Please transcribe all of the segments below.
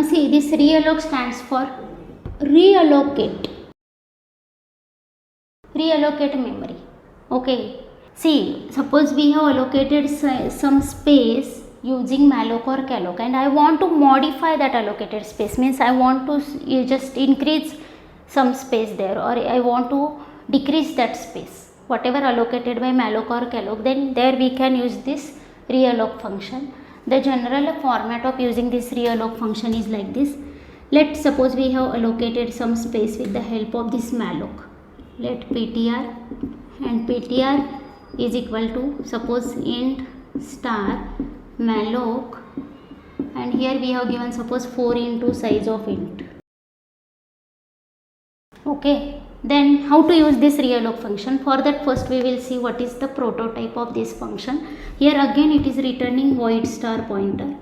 see, this realloc stands for reallocate memory. Okay, see, suppose we have allocated some space using malloc or calloc, and I want to modify that allocated space, means I want to just increase some space there, or I want to decrease that space, whatever allocated by malloc or calloc, then there we can use this realloc function. The general format of using this realloc function is like this. Let's suppose we have allocated some space with the help of this malloc. Let ptr, and ptr is equal to, suppose, int star malloc, and here we have given, suppose, 4 into size of int. Okay, then how to use this realloc function? For that, first we will see what is the prototype of this function. Here again it is returning void star pointer.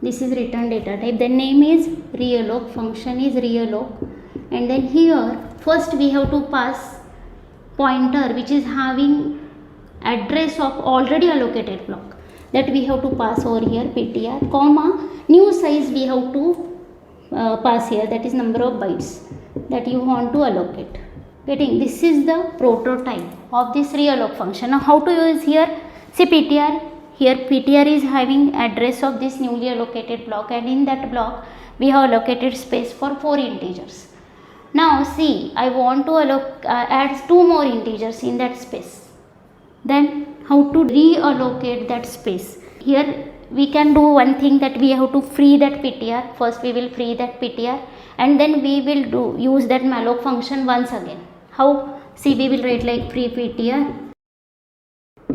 This is return data type. The name is realloc, function is realloc, and then here first we have to pass pointer which is having address of already allocated block, that we have to pass over here, ptr, comma, new size we have to pass here, that is number of bytes that you want to allocate. Getting? This is the prototype of this realloc function. Now how to use here? See, ptr, here ptr is having address of this newly allocated block, and in that block we have allocated space for 4 integers. Now see, I want to add 2 more integers in that space. Then how to reallocate that space? Here we can do one thing, that we have to free that ptr. First we will free that ptr, and then we will use that malloc function once again. How? See, we will write like free ptr,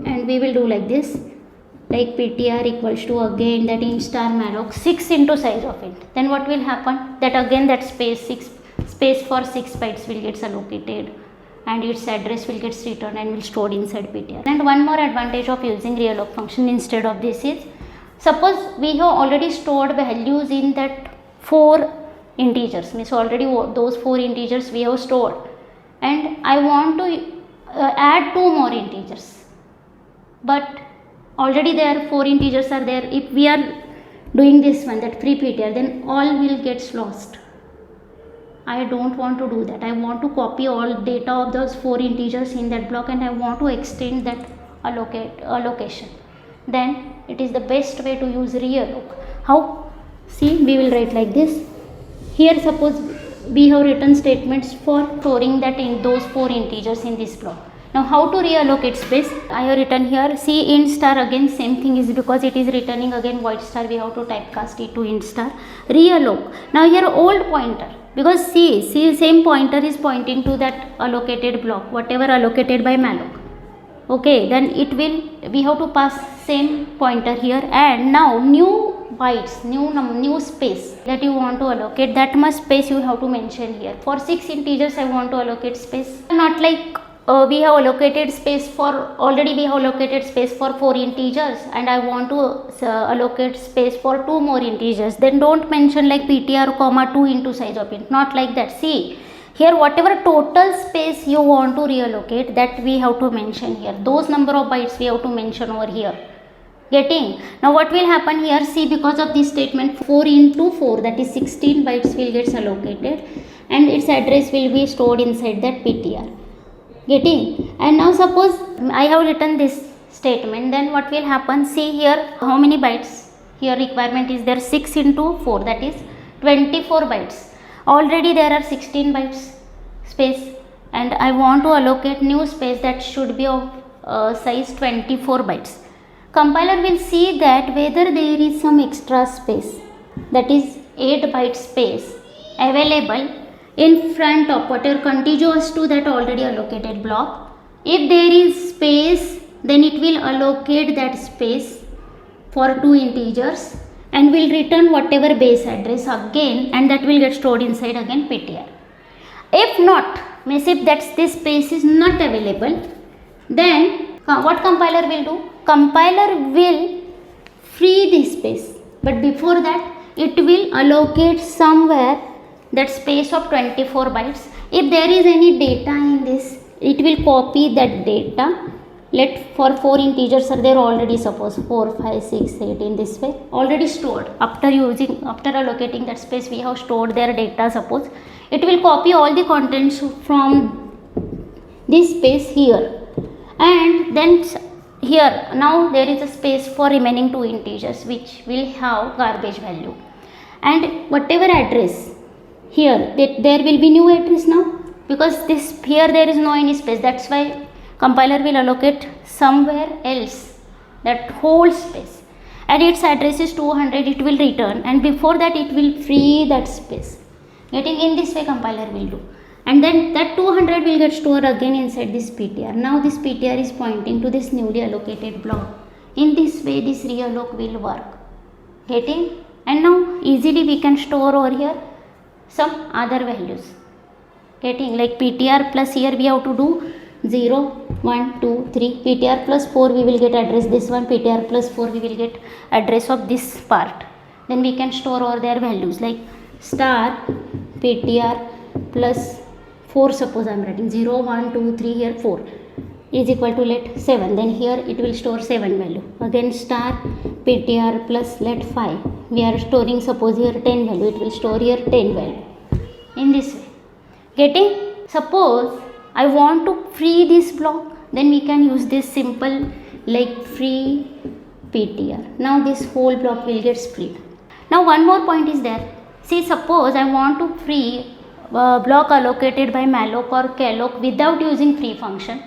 and we will do like this, like ptr equals to again that int star malloc 6 into size of int. Then what will happen? That again that space for 6 bytes will get allocated, and its address will get returned and will stored inside ptr. And one more advantage of using realloc function instead of this is, suppose we have already stored values in that 4 integers, means already those 4 integers we have stored, and I want to add 2 more integers, but already there 4 integers are there. If we are doing this one, that free ptr, then all will get lost. I don't want to do that. I want to copy all data of those 4 integers in that block, and I want to extend that allocation. Then it is the best way to use realloc. How? See, we will write like this. Here suppose we have written statements for storing that in those 4 integers in this block. Now how to reallocate space? I have written here, see, int star, again same thing, is because it is returning again void star, we have to typecast it to int star. Realloc. Now here old pointer, because see same pointer is pointing to that allocated block, whatever allocated by malloc. Okay, then it will, we have to pass same pointer here, and now new bytes, new space that you want to allocate, that much space you have to mention here. For 6 integers I want to allocate space, not like we have allocated space for, already we have allocated space for 4 integers, and I want to allocate space for 2 more integers. Then don't mention like ptr comma 2 into size of int, not like that. See, here whatever total space you want to reallocate, that we have to mention here. Those number of bytes we have to mention over here. Getting? Now what will happen here? See, because of this statement, 4 into 4, that is 16 bytes will get allocated, and its address will be stored inside that ptr. Getting? And now suppose I have written this statement, then what will happen? See here, how many bytes? Here requirement is there 6 into 4, that is 24 bytes. Already there are 16 bytes space, and I want to allocate new space that should be of size 24 bytes. Compiler will see that whether there is some extra space, that is 8 byte space available in front of whatever contiguous to that already allocated block. If there is space, then it will allocate that space for 2 integers and will return whatever base address again, and that will get stored inside again ptr. If not, means if this space is not available, then what compiler will do? Compiler will free this space, but before that it will allocate somewhere that space of 24 bytes. If there is any data in this, it will copy that data let for 4 integers are there already, suppose 4 5 6 8 in this way already stored. After allocating that space, we have stored their data. Suppose it will copy all the contents from this space here, and then here now there is a space for remaining 2 integers which will have garbage value, and whatever address here, there will be new address now, because this here there is no any space. That's why compiler will allocate somewhere else that whole space, and its address is 200. It will return, and before that it will free that space. Getting in this way compiler will do, and then that 200 will get stored again inside this PTR. Now this PTR is pointing to this newly allocated block. In this way this realloc will work. Getting? And now easily we can store over here some other values. Getting? Like PTR plus, here we have to do 0 1 2 3, PTR plus 4 we will get address this one, PTR plus 4 we will get address of this part. Then we can store over their values like star PTR plus 4, suppose I am writing 0 1 2 3, here 4 is equal to let 7, then here it will store 7 value. Again star PTR plus let 5, we are storing suppose here 10 value, it will store here 10 value. In this way. Getting? Suppose I want to free this block, then we can use this simple like free PTR. Now this whole block will get freed. Now one more point is there. See, suppose I want to free block allocated by malloc or calloc without using free function,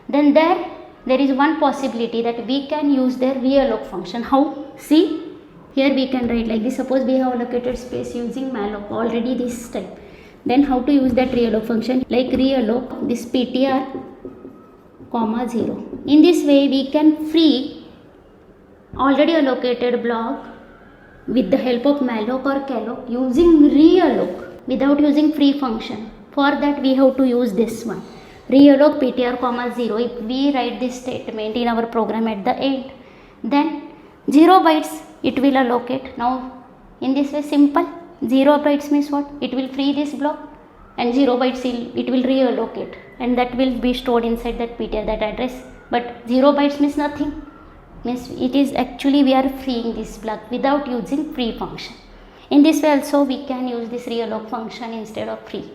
then there is one possibility that we can use their realloc function. How? See, here we can write like this. Suppose we have allocated space using malloc already this type. Then how to use that realloc function? Like realloc this PTR comma 0. In this way we can free already allocated block with the help of malloc or calloc using realloc without using free function. For that we have to use this one, realloc PTR comma 0. If we write this statement in our program at the end, then 0 bytes it will allocate. Now in this way simple. 0 bytes means what? It will free this block, and 0 bytes it will reallocate, and that will be stored inside that PTR, that address. But 0 bytes means nothing, means it is actually we are freeing this block without using free function. In this way also we can use this realloc function instead of free.